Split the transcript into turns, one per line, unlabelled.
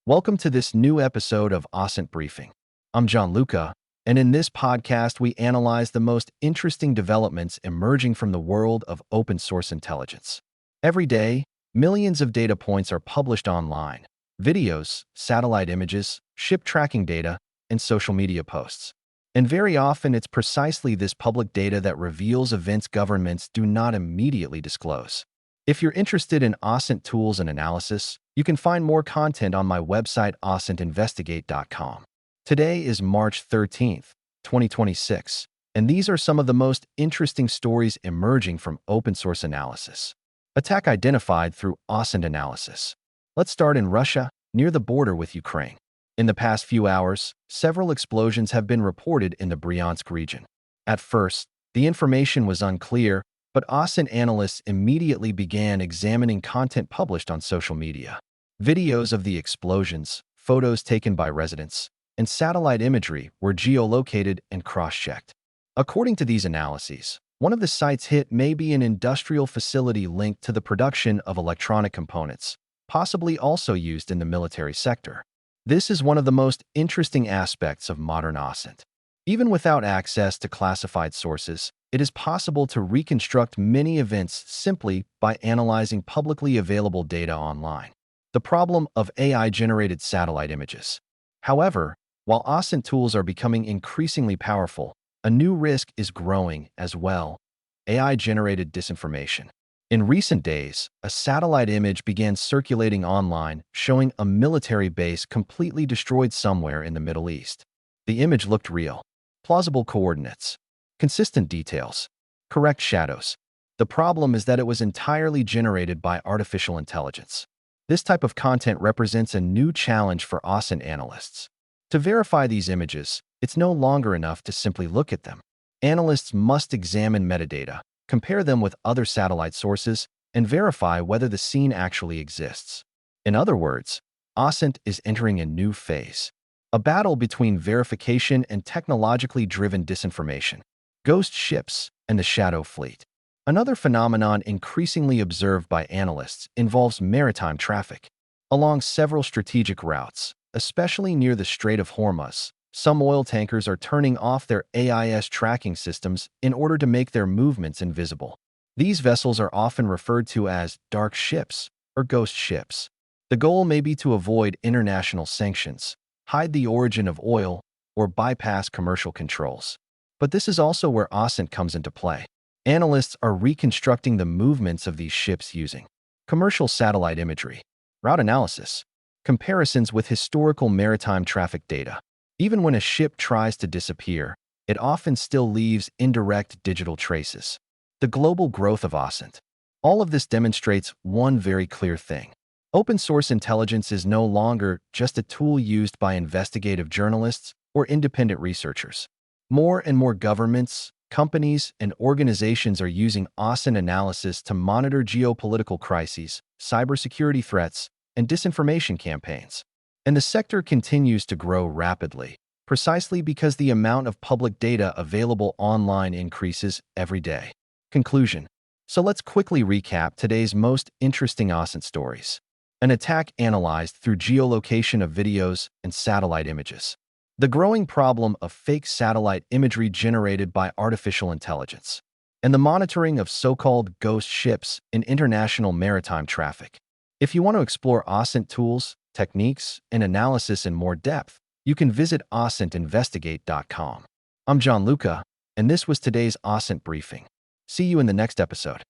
Welcome to this new episode of OSINT Briefing. I'm Gianluca, and in this podcast, we analyze the most interesting developments emerging from the world of open source intelligence. Every day, millions of data points are published online: videos, satellite images, ship tracking data, and social media posts. And very often, it's precisely this public data that reveals events governments do not immediately disclose. If you're interested in OSINT tools and analysis, you can find more content on my website osintinvestigate.com. Today is March 13th, 2026, and these are some of the most interesting stories emerging from open source analysis. Attack identified through OSINT analysis. Let's start in Russia, near the border with Ukraine. In the past few hours, several explosions have been reported in the Bryansk region. At first, the information was unclear, but OSINT analysts immediately began examining content published on social media. Videos of the explosions, photos taken by residents, and satellite imagery were geolocated and cross-checked. According to these analyses, one of the sites hit may be an industrial facility linked to the production of electronic components, possibly also used in the military sector. This is one of the most interesting aspects of modern OSINT. Even without access to classified sources, it is possible to reconstruct many events simply by analyzing publicly available data online. The problem of AI-generated satellite images. However, while OSINT tools are becoming increasingly powerful, a new risk is growing as well: AI-generated disinformation. In recent days, a satellite image began circulating online showing a military base completely destroyed somewhere in the Middle East. The image looked real. Plausible coordinates, consistent details, correct shadows. The problem is that it was entirely generated by artificial intelligence. This type of content represents a new challenge for OSINT analysts. To verify these images, it's no longer enough to simply look at them. Analysts must examine metadata, compare them with other satellite sources, and verify whether the scene actually exists. In other words, OSINT is entering a new phase. A battle between verification and technologically driven disinformation. Ghost ships and the shadow fleet. Another phenomenon increasingly observed by analysts involves maritime traffic. Along several strategic routes, especially near the Strait of Hormuz, some oil tankers are turning off their AIS tracking systems in order to make their movements invisible. These vessels are often referred to as dark ships or ghost ships. The goal may be to avoid international sanctions, hide the origin of oil, or bypass commercial controls. But this is also where OSINT comes into play. Analysts are reconstructing the movements of these ships using commercial satellite imagery, route analysis, comparisons with historical maritime traffic data. Even when a ship tries to disappear, it often still leaves indirect digital traces. The global growth of OSINT. All of this demonstrates one very clear thing. Open source intelligence is no longer just a tool used by investigative journalists or independent researchers. More and more governments, companies, and organizations are using OSINT analysis to monitor geopolitical crises, cybersecurity threats, and disinformation campaigns. And the sector continues to grow rapidly, precisely because the amount of public data available online increases every day. Conclusion. So let's quickly recap today's most interesting OSINT stories. An attack analyzed through geolocation of videos and satellite images. The growing problem of fake satellite imagery generated by artificial intelligence. And the monitoring of so-called ghost ships in international maritime traffic. If you want to explore OSINT tools, techniques, and analysis in more depth, you can visit osintinvestigate.com. I'm Gianluca, and this was today's OSINT briefing. See you in the next episode.